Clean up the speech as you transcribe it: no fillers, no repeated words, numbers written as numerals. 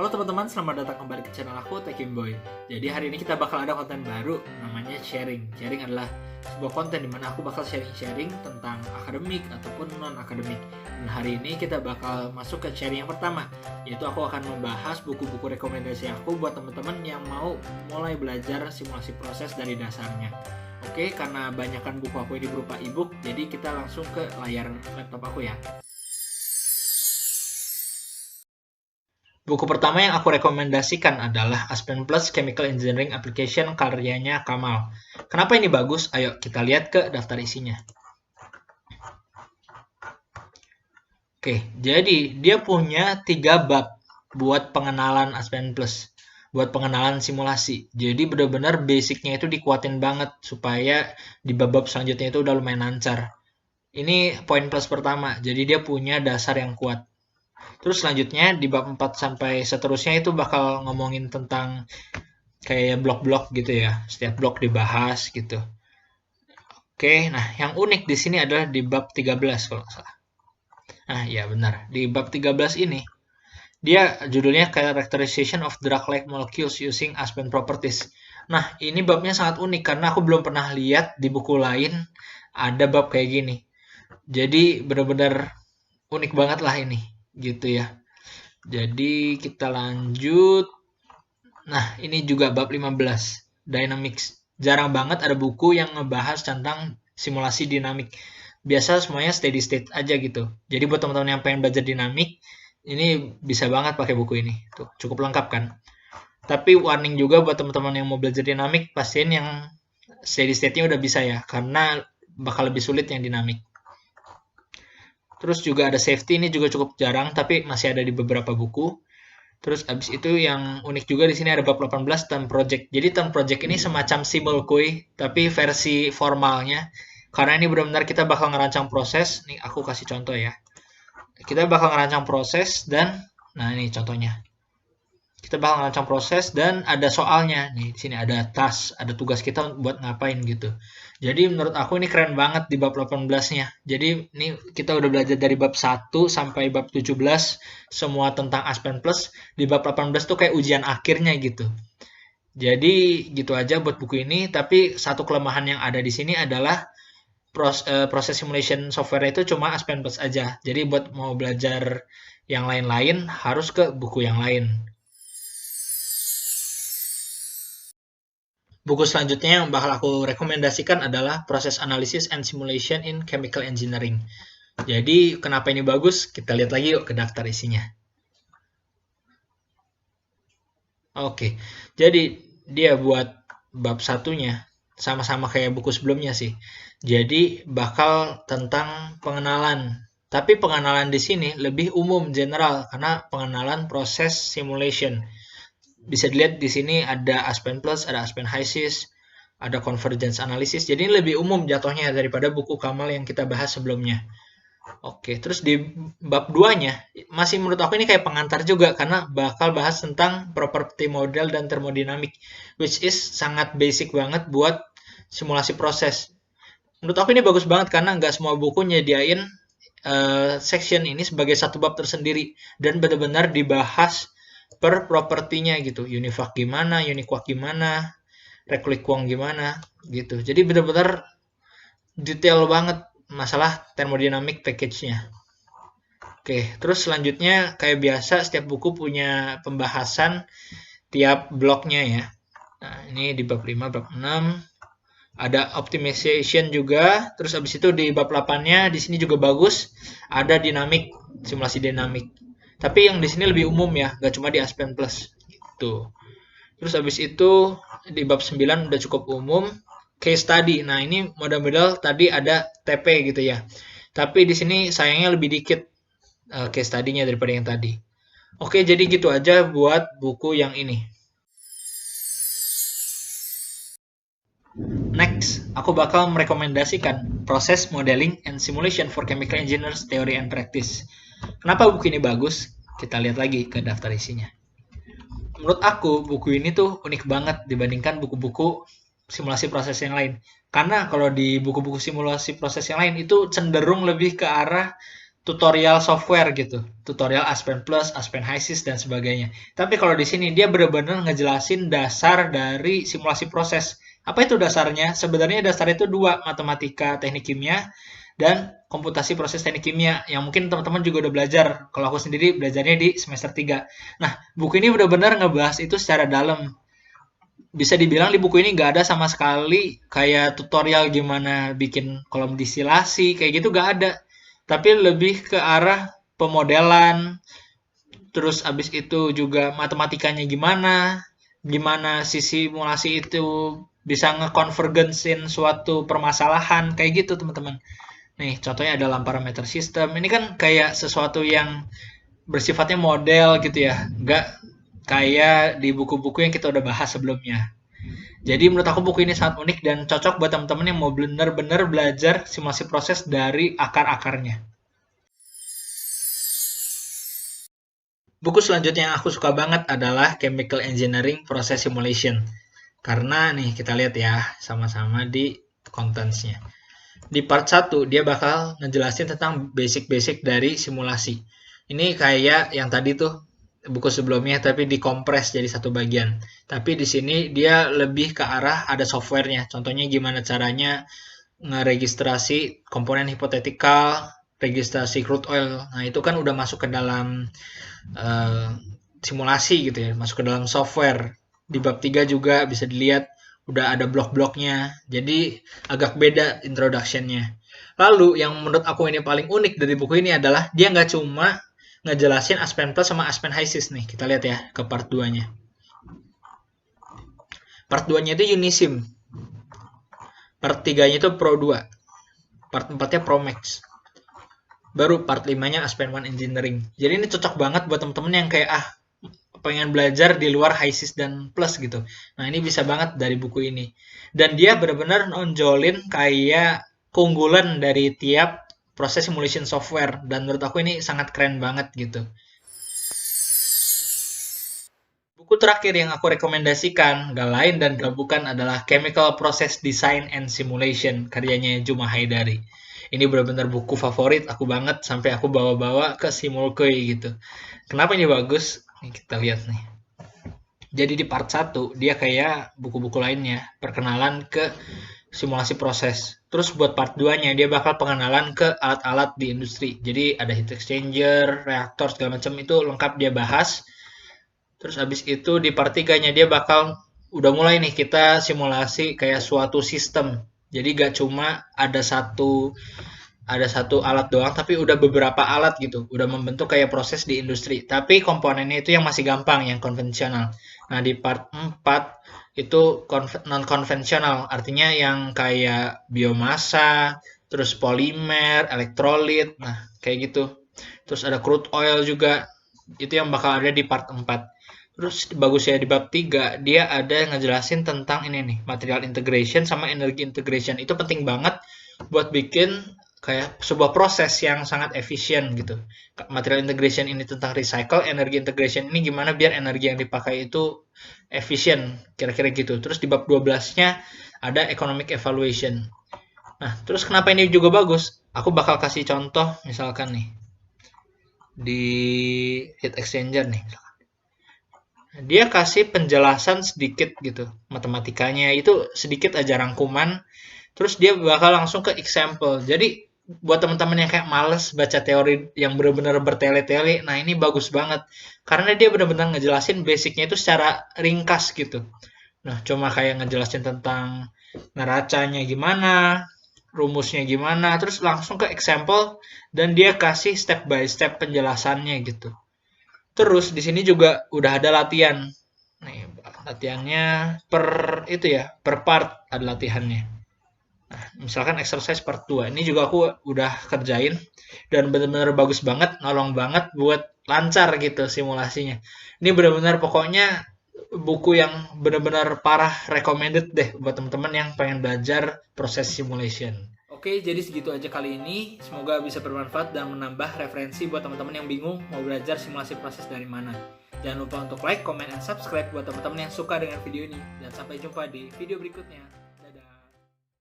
Halo teman-teman, selamat datang kembali ke channel aku, Tekimboy. Jadi hari ini kita bakal ada konten baru, namanya sharing. Sharing adalah sebuah konten dimana aku bakal sharing-sharing tentang akademik ataupun non-akademik. Dan hari ini kita bakal masuk ke sharing yang pertama, yaitu aku akan membahas buku-buku rekomendasi aku buat teman-teman yang mau mulai belajar simulasi proses dari dasarnya. Oke, karena banyakkan buku aku ini berupa ebook, jadi kita langsung ke layar laptop aku ya. Buku pertama yang aku rekomendasikan adalah Aspen Plus Chemical Engineering Application karyanya Kamal. Kenapa ini bagus? Ayo kita lihat ke daftar isinya. Oke, jadi dia punya 3 bab buat pengenalan Aspen Plus, buat pengenalan simulasi. Jadi benar-benar basicnya itu dikuatin banget supaya di bab-bab selanjutnya itu udah lumayan lancar. Ini poin plus pertama, jadi dia punya dasar yang kuat. Terus selanjutnya di bab 4 sampai seterusnya itu bakal ngomongin tentang kayak blok-blok gitu ya. Setiap blok dibahas gitu. Oke, nah yang unik di sini adalah di bab 13 kalau nggak salah. Nah, ya benar. Di bab 13 ini dia judulnya Characterization of Drug-like Molecules Using Aspen Properties. Nah, ini babnya sangat unik karena aku belum pernah lihat di buku lain ada bab kayak gini. Jadi benar-benar unik banget lah ini gitu ya. Jadi kita lanjut. Nah, ini juga bab 15, Dynamics. Jarang banget ada buku yang ngebahas tentang simulasi dinamik. Biasa semuanya steady state aja gitu. Jadi buat teman-teman yang pengen belajar dinamik, ini bisa banget pakai buku ini. Tuh, cukup lengkap kan? Tapi warning juga buat teman-teman yang mau belajar dinamik, pastiin yang steady state-nya udah bisa ya, karena bakal lebih sulit yang dinamik. Terus juga ada safety, ini juga cukup jarang, tapi masih ada di beberapa buku. Terus abis itu yang unik juga di sini ada bab 18 term project. Jadi term project ini semacam simulkui, tapi versi formalnya. Karena ini benar-benar kita bakal ngerancang proses. Nih aku kasih contoh ya. Kita bakal ngerancang proses dan, nah ini contohnya. Kita bakal ngerancang proses dan ada soalnya. Nih di sini ada task, ada tugas kita buat ngapain gitu. Jadi menurut aku ini keren banget di bab 18-nya. Jadi ini kita udah belajar dari bab 1 sampai bab 17 semua tentang Aspen Plus. Di bab 18 tuh kayak ujian akhirnya gitu. Jadi gitu aja buat buku ini, tapi satu kelemahan yang ada di sini adalah proses simulation software itu cuma Aspen Plus aja. Jadi buat mau belajar yang lain-lain harus ke buku yang lain. Buku selanjutnya yang bakal aku rekomendasikan adalah Process Analysis and Simulation in Chemical Engineering. Jadi, kenapa ini bagus? Kita lihat lagi yuk ke daftar isinya. Oke, jadi dia buat bab satunya sama-sama kayak buku sebelumnya sih. Jadi, bakal tentang pengenalan. Tapi pengenalan di sini lebih umum, general, karena pengenalan proses simulation. Bisa dilihat di sini ada Aspen Plus, ada Aspen HYSYS, ada Convergence Analysis. Jadi ini lebih umum jatuhnya daripada buku Kamal yang kita bahas sebelumnya. Oke, terus di bab 2-nya, masih menurut aku ini kayak pengantar juga, karena bakal bahas tentang property model dan thermodynamic, which is sangat basic banget buat simulasi proses. Menurut aku ini bagus banget, karena nggak semua buku nyediain section ini sebagai satu bab tersendiri, dan benar-benar dibahas per propertinya gitu. Univac gimana, Uniquark gimana, Repliquang gimana gitu. Jadi benar-benar detail banget masalah thermodynamic package-nya. Oke, terus selanjutnya kayak biasa setiap buku punya pembahasan tiap bloknya ya. Nah, ini di bab 5, bab 6 ada optimization juga. Terus habis itu di bab 8-nya di sini juga bagus, ada dinamik, simulasi dinamik. Tapi yang di sini lebih umum ya, gak cuma di Aspen Plus gitu. Terus habis itu di bab 9 udah cukup umum, case study. Nah, ini model-model tadi ada TP gitu ya. Tapi di sini sayangnya lebih dikit case study-nya daripada yang tadi. Oke, jadi gitu aja buat buku yang ini. Next, aku bakal merekomendasikan Process Modeling and Simulation for Chemical Engineers Theory and Practice. Kenapa buku ini bagus? Kita lihat lagi ke daftar isinya. Menurut aku, buku ini tuh unik banget dibandingkan buku-buku simulasi proses yang lain. Karena kalau di buku-buku simulasi proses yang lain itu cenderung lebih ke arah tutorial software gitu, tutorial Aspen Plus, Aspen HYSYS dan sebagainya. Tapi kalau di sini dia benar-benar ngejelasin dasar dari simulasi proses. Apa itu dasarnya? Sebenarnya dasar itu dua, matematika teknik kimia dan komputasi proses teknik kimia yang mungkin teman-teman juga udah belajar. Kalau aku sendiri belajarnya di semester 3. Nah, buku ini benar-benar ngebahas itu secara dalam. Bisa dibilang di buku ini nggak ada sama sekali kayak tutorial gimana bikin kolom distilasi, kayak gitu nggak ada. Tapi lebih ke arah pemodelan, terus abis itu juga matematikanya gimana, gimana si simulasi itu bisa ngekonvergensin suatu permasalahan, kayak gitu teman-teman. Nih, contohnya dalam parameter sistem. Ini kan kayak sesuatu yang bersifatnya model gitu ya, nggak kayak di buku-buku yang kita udah bahas sebelumnya. Jadi menurut aku buku ini sangat unik dan cocok buat teman-teman yang mau benar-benar belajar simulasi proses dari akar-akarnya. Buku selanjutnya yang aku suka banget adalah Chemical Engineering Process Simulation. Karena nih kita lihat ya sama-sama di contents-nya. Di part 1 dia bakal ngejelasin tentang basic-basic dari simulasi. Ini kayak yang tadi tuh buku sebelumnya tapi dikompres jadi satu bagian. Tapi di sini dia lebih ke arah ada softwarenya. Contohnya gimana caranya ngeregistrasi komponen hipotetikal, registrasi crude oil. Nah, itu kan udah masuk ke dalam simulasi gitu ya, masuk ke dalam software. Di bab 3 juga bisa dilihat udah ada blok-bloknya. Jadi agak beda introduction-nya. Lalu yang menurut aku ini paling unik dari buku ini adalah dia nggak cuma ngejelasin Aspen Plus sama Aspen HYSYS nih. Kita lihat ya ke part 2-nya. Part 2-nya itu Unisim. Part 3-nya itu Pro 2. Part 4-nya Pro Max. Baru part 5-nya Aspen One Engineering. Jadi ini cocok banget buat temen-temen yang kayak pengen belajar di luar HYSYS dan Plus gitu. Nah, ini bisa banget dari buku ini. Dan dia benar-benar nonjolin kayak keunggulan dari tiap proses simulation software. Dan menurut aku ini sangat keren banget gitu. Buku terakhir yang aku rekomendasikan, gak lain dan gak bukan adalah Chemical Process Design and Simulation, karyanya Juma Haidari. Ini benar-benar buku favorit aku banget, sampai aku bawa-bawa ke Simulkoi gitu. Kenapa ini bagus? Nih, kita lihat nih. Jadi di part 1, dia kayak buku-buku lainnya, perkenalan ke simulasi proses. Terus buat part 2-nya, dia bakal pengenalan ke alat-alat di industri. Jadi ada heat exchanger, reaktor, segala macam itu lengkap dia bahas. Terus abis itu di part 3-nya dia bakal udah mulai nih kita simulasi kayak suatu sistem. Jadi gak cuma ada satu alat doang, tapi udah beberapa alat gitu. Udah membentuk kayak proses di industri. Tapi komponennya itu yang masih gampang, yang konvensional. Nah di part 4 itu non-konvensional, artinya yang kayak biomasa, terus polimer, elektrolit, nah kayak gitu. Terus ada crude oil juga, itu yang bakal ada di part 4. Terus bagusnya di bab 3, dia ada ngejelasin tentang ini nih, material integration sama energy integration. Itu penting banget buat bikin kayak sebuah proses yang sangat efisien gitu. Material integration ini tentang recycle, energy integration ini gimana biar energi yang dipakai itu efisien, kira-kira gitu. Terus di bab 12-nya ada economic evaluation. Nah, terus kenapa ini juga bagus? Aku bakal kasih contoh misalkan nih di heat exchanger nih. Dia kasih penjelasan sedikit gitu, matematikanya itu sedikit aja rangkuman, terus dia bakal langsung ke example. Jadi buat teman-teman yang kayak males baca teori yang benar-benar bertele-tele, nah ini bagus banget karena dia benar-benar ngejelasin basicnya itu secara ringkas gitu. Nah, cuma kayak ngejelasin tentang neracanya gimana, rumusnya gimana, terus langsung ke example dan dia kasih step by step penjelasannya gitu. Terus di sini juga udah ada latihan. Nih, latihannya per itu ya, per part ada latihannya. Nah, misalkan exercise part 2. Ini juga aku udah kerjain dan benar-benar bagus banget, nolong banget buat lancar gitu simulasinya. Ini benar-benar pokoknya buku yang benar-benar parah recommended deh buat teman-teman yang pengen belajar proses simulation. Oke, jadi segitu aja kali ini. Semoga bisa bermanfaat dan menambah referensi buat teman-teman yang bingung mau belajar simulasi proses dari mana. Jangan lupa untuk like, comment, dan subscribe buat teman-teman yang suka dengan video ini. Dan sampai jumpa di video berikutnya.